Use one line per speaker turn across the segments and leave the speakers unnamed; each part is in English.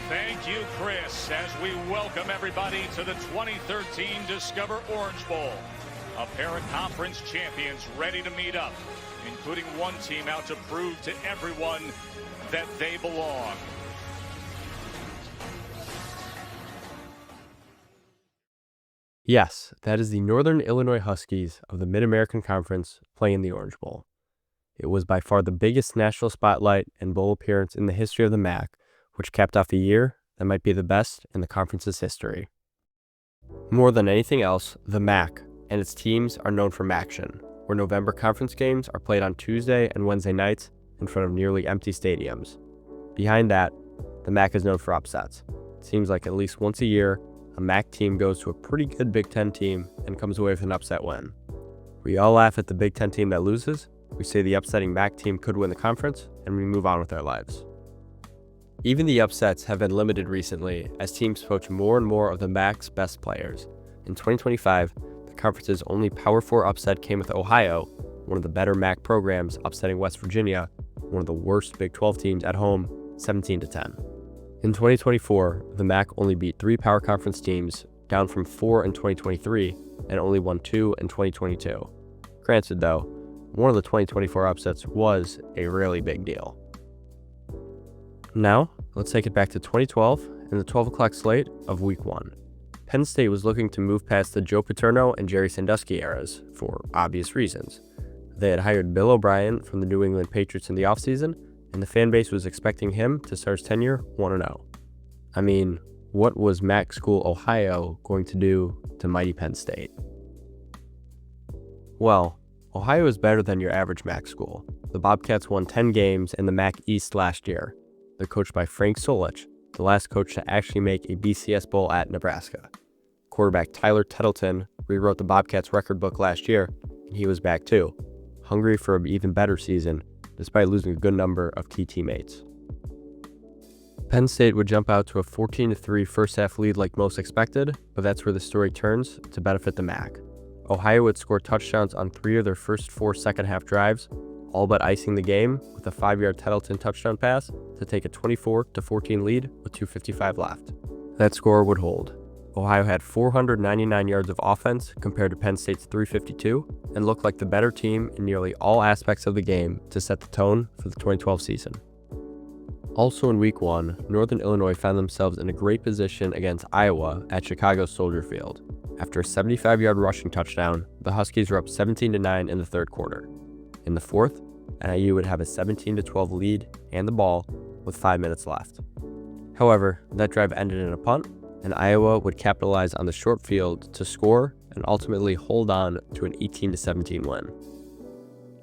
Thank you, Chris, as we welcome everybody to the 2013 Discover Orange Bowl. A pair of conference champions ready to meet up, including one team out to prove to everyone that they belong.
Yes, that is the Northern Illinois Huskies of the Mid-American Conference playing the Orange Bowl. It was by far the biggest national spotlight and bowl appearance in the history of the MAC, which capped off a year that might be the best in the conference's history. More than anything else, the MAC and its teams are known for MACtion, where November conference games are played on Tuesday and Wednesday nights in front of nearly empty stadiums. Behind that, the MAC is known for upsets. It seems like at least once a year, a MAC team goes to a pretty good Big Ten team and comes away with an upset win. We all laugh at the Big Ten team that loses, we say the upsetting MAC team could win the conference, and we move on with our lives. Even the upsets have been limited recently as teams poach more and more of the MAC's best players. In 2025, the conference's only Power 4 upset came with Ohio, one of the better MAC programs, upsetting West Virginia, one of the worst Big 12 teams at home, 17-10. In 2024, the MAC only beat 3 Power Conference teams, down from 4 in 2023, and only won 2 in 2022. Granted, though, one of the 2024 upsets was a really big deal. Now, let's take it back to 2012 and the 12 o'clock slate of Week 1. Penn State was looking to move past the Joe Paterno and Jerry Sandusky eras, for obvious reasons. They had hired Bill O'Brien from the New England Patriots in the offseason, and the fan base was expecting him to start his tenure 1-0. I mean, what was MAC school Ohio going to do to mighty Penn State? Well, Ohio is better than your average MAC school. The Bobcats won 10 games in the MAC East last year. They're coached by Frank Solich, the last coach to actually make a BCS Bowl at Nebraska. Quarterback Tyler Tettleton rewrote the Bobcats record book last year, and he was back too, hungry for an even better season, despite losing a good number of key teammates. Penn State would jump out to a 14-3 first-half lead like most expected, but that's where the story turns to benefit the MAC. Ohio would score touchdowns on 3 of their first 4 second-half drives, all but icing the game with a 5-yard Tettleton touchdown pass to take a 24-14 lead with 2:55 left. That score would hold. Ohio had 499 yards of offense compared to Penn State's 352 and looked like the better team in nearly all aspects of the game to set the tone for the 2012 season. Also in Week 1, Northern Illinois found themselves in a great position against Iowa at Chicago's Soldier Field. After a 75-yard rushing touchdown, the Huskies were up 17-9 in the third quarter. In the fourth, NIU would have a 17-12 lead and the ball with 5 minutes left. However, that drive ended in a punt, and Iowa would capitalize on the short field to score and ultimately hold on to an 18-17 win.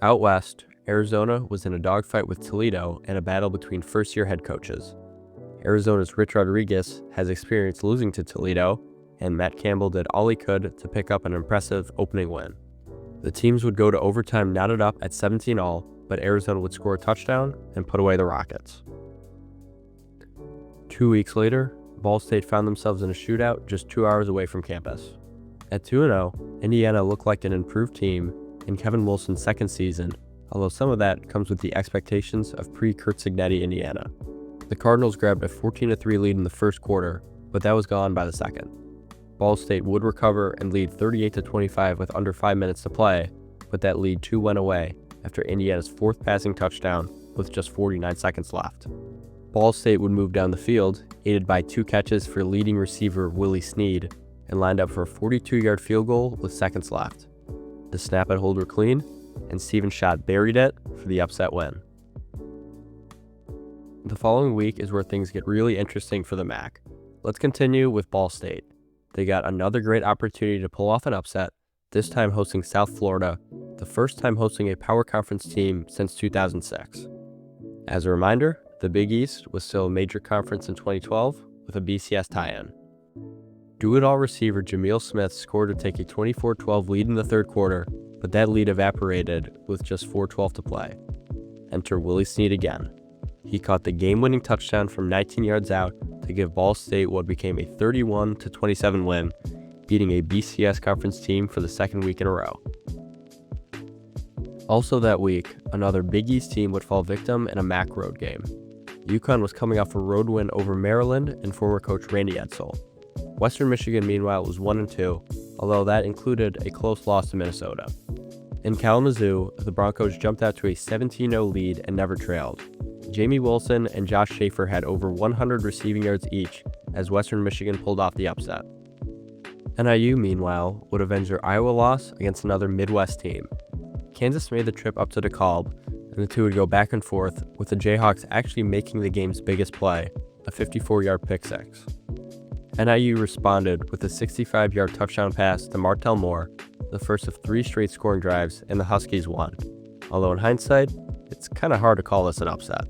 Out west, Arizona was in a dogfight with Toledo and a battle between first-year head coaches. Arizona's Rich Rodriguez has experienced losing to Toledo, and Matt Campbell did all he could to pick up an impressive opening win. The teams would go to overtime knotted up at 17-all, but Arizona would score a touchdown and put away the Rockets. 2 weeks later, Ball State found themselves in a shootout just 2 hours away from campus. At 2-0, Indiana looked like an improved team in Kevin Wilson's second season, although some of that comes with the expectations of pre-Kurt Cignetti Indiana. The Cardinals grabbed a 14-3 lead in the first quarter, but that was gone by the second. Ball State would recover and lead 38-25 with under 5 minutes to play, but that lead too went away after Indiana's fourth passing touchdown with just 49 seconds left. Ball State would move down the field, aided by 2 catches for leading receiver Willie Snead, and lined up for a 42-yard field goal with seconds left. The snap and hold were clean, and Steven Schott buried it for the upset win. The following week is where things get really interesting for the MAC. Let's continue with Ball State. They got another great opportunity to pull off an upset, this time hosting South Florida, the first time hosting a Power Conference team since 2006. As a reminder, the Big East was still a major conference in 2012 with a BCS tie-in. Do-it-all receiver Jameel Smith scored to take a 24-12 lead in the third quarter, but that lead evaporated with just 4:12 to play. Enter Willie Snead again. He caught the game-winning touchdown from 19 yards out to give Ball State what became a 31-27 win, beating a BCS conference team for the second week in a row. Also that week, another Big East team would fall victim in a MAC road game. UConn was coming off a road win over Maryland and former coach Randy Edsall. Western Michigan, meanwhile, was 1-2, although that included a close loss to Minnesota. In Kalamazoo, the Broncos jumped out to a 17-0 lead and never trailed. Jamie Wilson and Josh Schaefer had over 100 receiving yards each as Western Michigan pulled off the upset. NIU, meanwhile, would avenge their Iowa loss against another Midwest team. Kansas made the trip up to DeKalb, and the two would go back and forth, with the Jayhawks actually making the game's biggest play, a 54-yard pick six. NIU responded with a 65-yard touchdown pass to Martell Moore, the first of 3 straight scoring drives, and the Huskies won. Although in hindsight, it's kind of hard to call this an upset.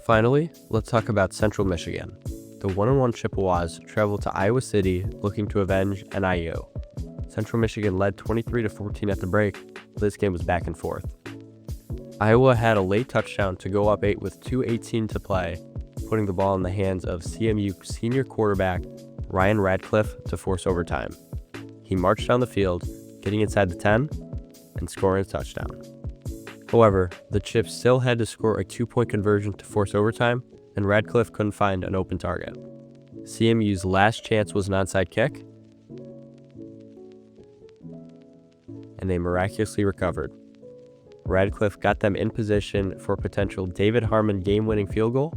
Finally, let's talk about Central Michigan. The 1-1 Chippewas traveled to Iowa City looking to avenge NIU. Central Michigan led 23-14 at the break, but this game was back and forth. Iowa had a late touchdown to go up 8 with 2:18 to play, putting the ball in the hands of CMU senior quarterback Ryan Radcliffe to force overtime. He marched down the field, getting inside the 10 and scoring a touchdown. However, the Chips still had to score a 2-point conversion to force overtime, and Radcliffe couldn't find an open target. CMU's last chance was an onside kick, and they miraculously recovered. Radcliffe got them in position for a potential David Harmon game-winning field goal,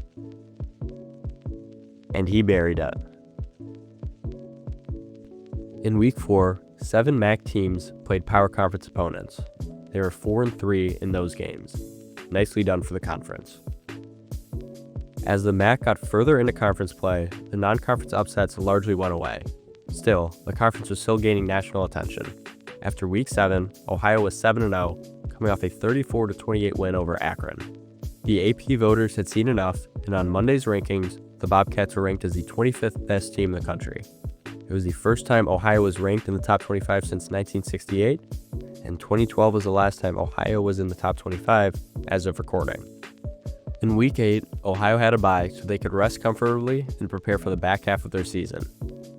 and he buried it. In Week 4, 7 MAC teams played Power Conference opponents. They were 4-3 in those games. Nicely done for the conference. As the MAC got further into conference play, the non-conference upsets largely went away. Still, the conference was still gaining national attention. After Week 7, Ohio was 7-0, coming off a 34-28 win over Akron. The AP voters had seen enough, and on Monday's rankings, the Bobcats were ranked as the 25th best team in the country. It was the first time Ohio was ranked in the top 25 since 1968, and 2012 was the last time Ohio was in the top 25 as of recording. In Week 8, Ohio had a bye so they could rest comfortably and prepare for the back half of their season.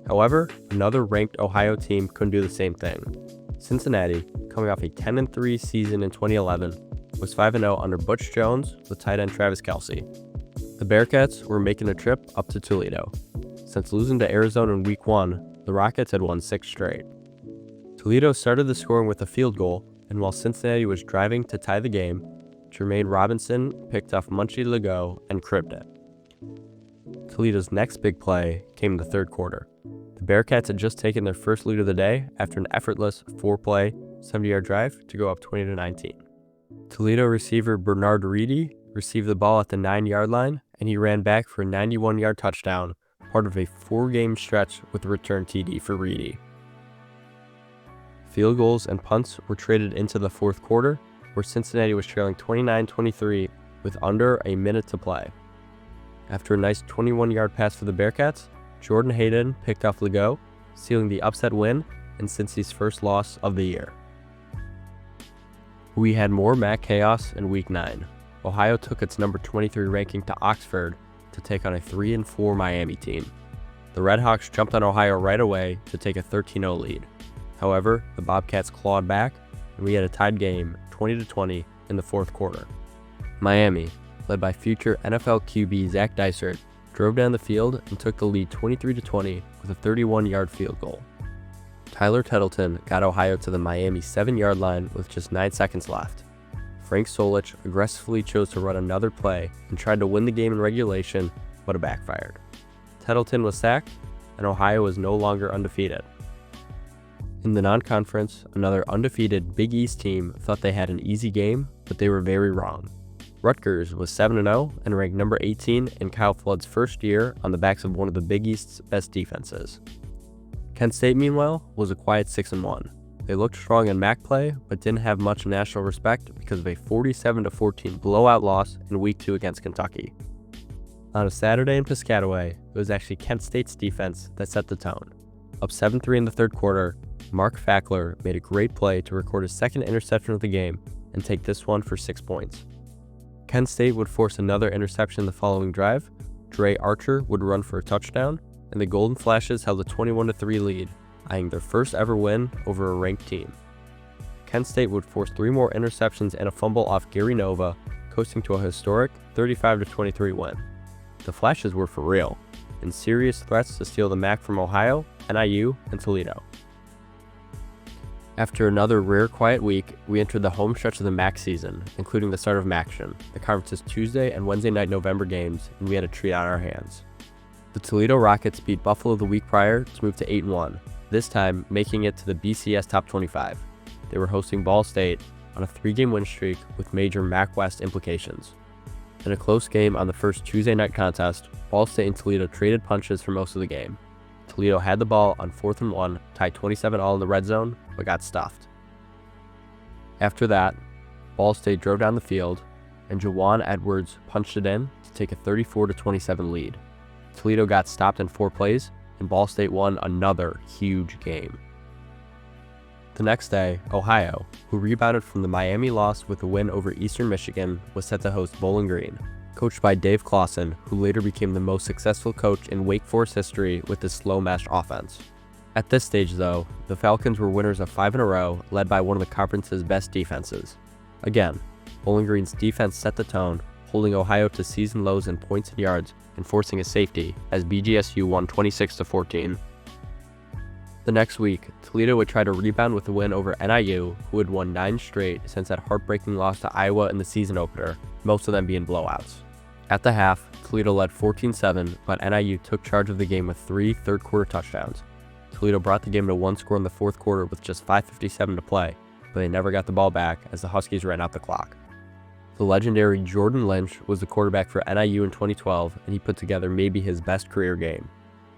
However, another ranked Ohio team couldn't do the same thing. Cincinnati, coming off a 10-3 season in 2011, was 5-0 under Butch Jones with tight end Travis Kelce. The Bearcats were making a trip up to Toledo. Since losing to Arizona in Week 1, the Rockets had won 6 straight. Toledo started the scoring with a field goal, and while Cincinnati was driving to tie the game, Jermaine Robinson picked off Munchie Legault and cribbed it. Toledo's next big play came in the third quarter. The Bearcats had just taken their first lead of the day after an effortless 4-play, 70-yard drive to go up 20-19. Toledo receiver Bernard Reedy received the ball at the 9-yard line, and he ran back for a 91-yard touchdown, part of a 4-game stretch with a return TD for Reedy. Field goals and punts were traded into the fourth quarter, where Cincinnati was trailing 29-23 with under a minute to play. After a nice 21-yard pass for the Bearcats, Jordan Hayden picked off Legault, sealing the upset win and Cincy's first loss of the year. We had more MAC chaos in Week 9. Ohio took its number 23 ranking to Oxford to take on a 3-4 Miami team. The Redhawks jumped on Ohio right away to take a 13-0 lead. However, the Bobcats clawed back, and we had a tied game 20-20 in the fourth quarter. Miami, led by future NFL QB Zach Dysert, drove down the field and took the lead 23-20 with a 31-yard field goal. Tyler Tettleton got Ohio to the Miami 7-yard line with just 9 seconds left. Frank Solich aggressively chose to run another play and tried to win the game in regulation, but it backfired. Tettleton was sacked, and Ohio was no longer undefeated. In the non-conference, another undefeated Big East team thought they had an easy game, but they were very wrong. Rutgers was 7-0 and ranked number 18 in Kyle Flood's first year on the backs of one of the Big East's best defenses. Kent State, meanwhile, was a quiet 6-1. They looked strong in MAC play, but didn't have much national respect because of a 47-14 blowout loss in Week 2 against Kentucky. On a Saturday in Piscataway, it was actually Kent State's defense that set the tone. Up 7-3 in the third quarter, Mark Fackler made a great play to record his second interception of the game and take this one for 6 points. Kent State would force another interception the following drive, Dre Archer would run for a touchdown, and the Golden Flashes held a 21-3 lead, eyeing their first ever win over a ranked team. Kent State would force 3 more interceptions and a fumble off Gary Nova, coasting to a historic 35-23 win. The Flashes were for real, and serious threats to steal the MAC from Ohio, NIU, and Toledo. After another rare quiet week, we entered the home stretch of the MAC season, including the start of MACtion, the conference's Tuesday and Wednesday night November games, and we had a treat on our hands. The Toledo Rockets beat Buffalo the week prior to move to 8-1, this time making it to the BCS Top 25. They were hosting Ball State on a 3-game win streak with major MAC West implications. In a close game on the first Tuesday night contest, Ball State and Toledo traded punches for most of the game. Toledo had the ball on 4th and 1, tied 27-all in the red zone, but got stuffed. After that, Ball State drove down the field, and Jawan Edwards punched it in to take a 34-27 lead. Toledo got stopped in 4 plays, and Ball State won another huge game. The next day, Ohio, who rebounded from the Miami loss with a win over Eastern Michigan, was set to host Bowling Green, coached by Dave Clawson, who later became the most successful coach in Wake Forest history with his slow mesh offense. At this stage, though, the Falcons were winners of 5 in a row, led by one of the conference's best defenses. Again, Bowling Green's defense set the tone, holding Ohio to season lows in points and yards and forcing a safety as BGSU won 26-14. The next week, Toledo would try to rebound with a win over NIU, who had won 9 straight since that heartbreaking loss to Iowa in the season opener, most of them being blowouts. At the half, Toledo led 14-7, but NIU took charge of the game with 3 third-quarter touchdowns. Toledo brought the game to 1 score in the fourth quarter with just 5:57 to play, but they never got the ball back as the Huskies ran out the clock. The legendary Jordan Lynch was the quarterback for NIU in 2012, and he put together maybe his best career game.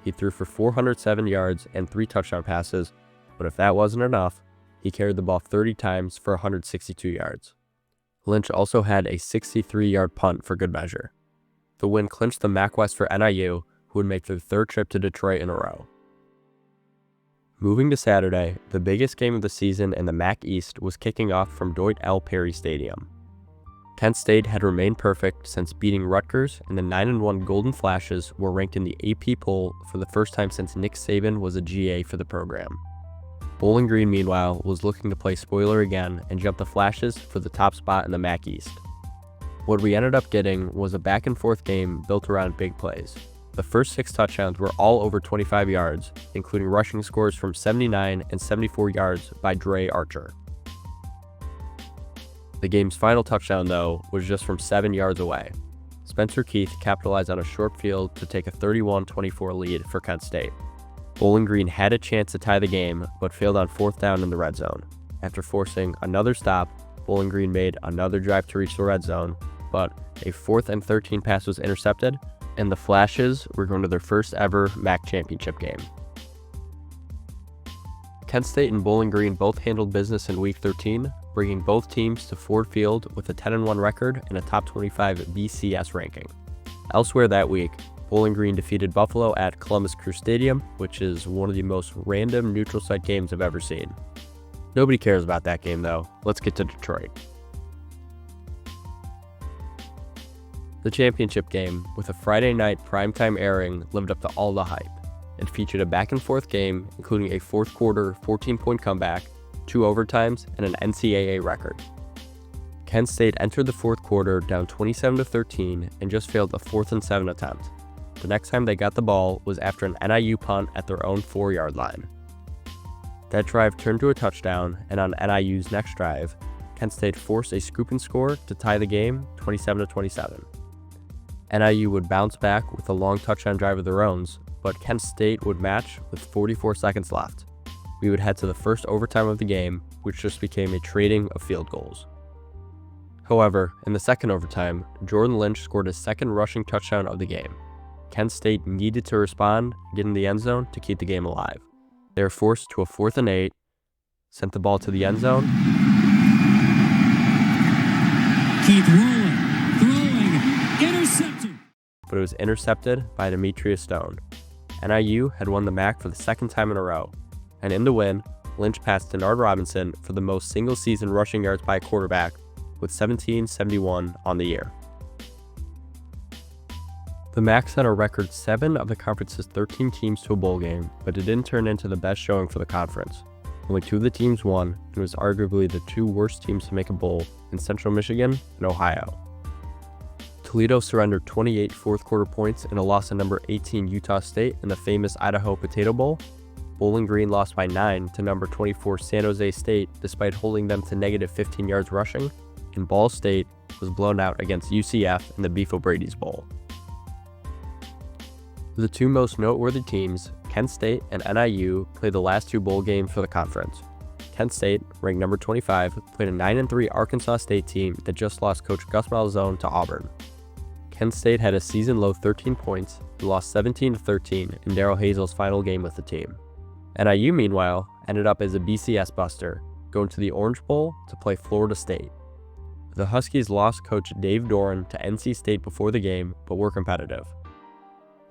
He threw for 407 yards and 3 touchdown passes, but if that wasn't enough, he carried the ball 30 times for 162 yards. Lynch also had a 63-yard punt for good measure. The win clinched the MAC West for NIU, who would make their 3rd trip to Detroit in a row. Moving to Saturday, the biggest game of the season in the MAC East was kicking off from Dwight L. Perry Stadium. Kent State had remained perfect since beating Rutgers, and the 9-1 Golden Flashes were ranked in the AP poll for the first time since Nick Saban was a GA for the program. Bowling Green, meanwhile, was looking to play spoiler again and jump the Flashes for the top spot in the MAC East. What we ended up getting was a back-and-forth game built around big plays. The first 6 touchdowns were all over 25 yards, including rushing scores from 79 and 74 yards by Dre Archer. The game's final touchdown, though, was just from 7 yards away. Spencer Keith capitalized on a short field to take a 31-24 lead for Kent State. Bowling Green had a chance to tie the game, but failed on 4th down in the red zone. After forcing another stop, Bowling Green made another drive to reach the red zone, but a 4th and 13 pass was intercepted, and the Flashes were going to their first ever MAC championship game. Kent State and Bowling Green both handled business in Week 13, bringing both teams to Ford Field with a 10-1 record and a top 25 BCS ranking. Elsewhere that week, Bowling Green defeated Buffalo at Columbus Crew Stadium, which is one of the most random neutral site games I've ever seen. Nobody cares about that game though. Let's get to Detroit. The championship game, with a Friday night primetime airing, lived up to all the hype. It featured a back-and-forth game, including a fourth-quarter 14-point comeback, 2 overtimes, and an NCAA record. Kent State entered the fourth quarter down 27-13 and just failed a 4th and 7 attempt. The next time they got the ball was after an NIU punt at their own 4-yard line. That drive turned to a touchdown, and on NIU's next drive, Kent State forced a scoop and score to tie the game 27-27. NIU would bounce back with a long touchdown drive of their own, but Kent State would match with 44 seconds left. We would head to the first overtime of the game, which just became a trading of field goals. However, in the second overtime, Jordan Lynch scored his 2nd rushing touchdown of the game. Kent State needed to respond, get in the end zone to keep the game alive. They were forced to a 4th and 8, sent the ball to the end zone.
Keith rolling, throwing, intercepted.
But it was intercepted by Demetrius Stone. NIU had won the MAC for the 2nd time in a row, and in the win, Lynch passed Denard Robinson for the most single-season rushing yards by a quarterback with 1771 on the year. The MAC sent a record 7 of the conference's 13 teams to a bowl game, but it didn't turn into the best showing for the conference. Only 2 of the teams won, and was arguably the 2 worst teams to make a bowl in Central Michigan and Ohio. Toledo surrendered 28 fourth-quarter points in a loss to number 18 Utah State in the famous Idaho Potato Bowl. Bowling Green lost by 9 to number 24 San Jose State despite holding them to negative 15 yards rushing, and Ball State was blown out against UCF in the Beef O'Brady's Bowl. The two most noteworthy teams, Kent State and NIU, played the last two bowl games for the conference. Kent State, ranked number 25, played a 9-3 Arkansas State team that just lost coach Gus Malzahn to Auburn. Kent State had a season-low 13 points and lost 17-13 in Darrell Hazel's final game with the team. NIU, meanwhile, ended up as a BCS buster, going to the Orange Bowl to play Florida State. The Huskies lost coach Dave Doran to NC State before the game, but were competitive.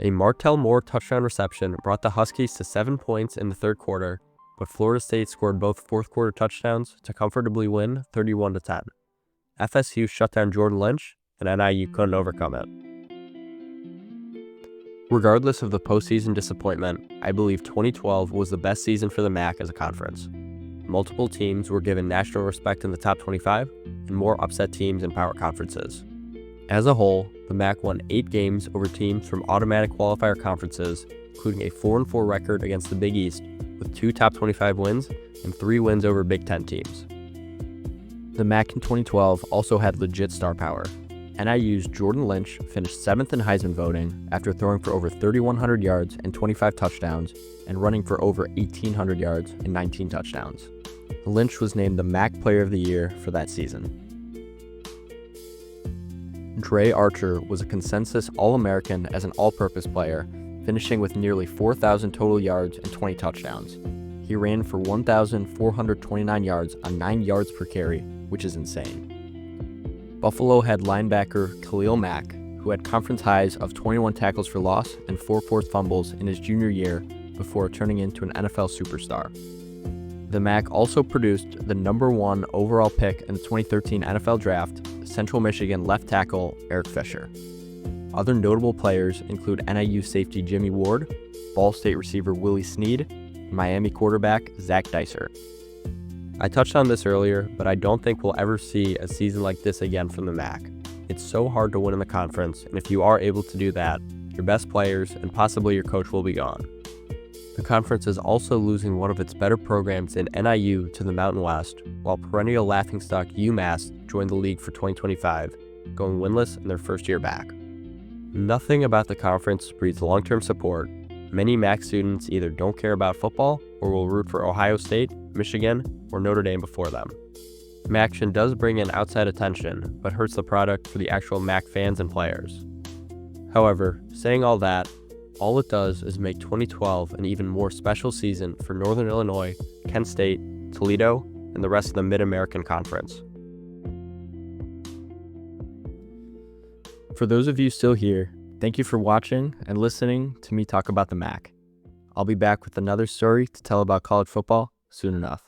A Martell Moore touchdown reception brought the Huskies to 7 points in the third quarter, but Florida State scored both fourth-quarter touchdowns to comfortably win 31-10. FSU shut down Jordan Lynch, and NIU couldn't overcome it. Regardless of the postseason disappointment, I believe 2012 was the best season for the MAC as a conference. Multiple teams were given national respect in the top 25, and more upset teams in power conferences. As a whole, the MAC won 8 games over teams from automatic qualifier conferences, including a 4-4 record against the Big East, with 2 top 25 wins and 3 wins over Big Ten teams. The MAC in 2012 also had legit star power. NIU's Jordan Lynch finished 7th in Heisman voting after throwing for over 3,100 yards and 25 touchdowns and running for over 1,800 yards and 19 touchdowns. Lynch was named the MAC Player of the Year for that season. Dre Archer was a consensus All-American as an all-purpose player, finishing with nearly 4,000 total yards and 20 touchdowns. He ran for 1,429 yards on 9 yards per carry, which is insane. Buffalo had linebacker Khalil Mack, who had conference highs of 21 tackles for loss and 4 forced fumbles in his junior year before turning into an NFL superstar. The MAC also produced the number 1 overall pick in the 2013 NFL Draft, Central Michigan left tackle Eric Fisher. Other notable players include NIU safety Jimmy Ward, Ball State receiver Willie Snead, and Miami quarterback Zach Dysert. I touched on this earlier, but I don't think we'll ever see a season like this again from the MAC. It's so hard to win in the conference, and if you are able to do that, your best players and possibly your coach will be gone. The conference is also losing one of its better programs in NIU to the Mountain West, while perennial laughingstock UMass joined the league for 2025, going winless in their first year back. Nothing about the conference breeds long-term support. Many MAC students either don't care about football or will root for Ohio State, Michigan, or Notre Dame before them. MACtion does bring in outside attention, but hurts the product for the actual MAC fans and players. However, saying all that, all it does is make 2012 an even more special season for Northern Illinois, Kent State, Toledo, and the rest of the Mid-American Conference. For those of you still here, thank you for watching and listening to me talk about the MAC. I'll be back with another story to tell about college football soon enough.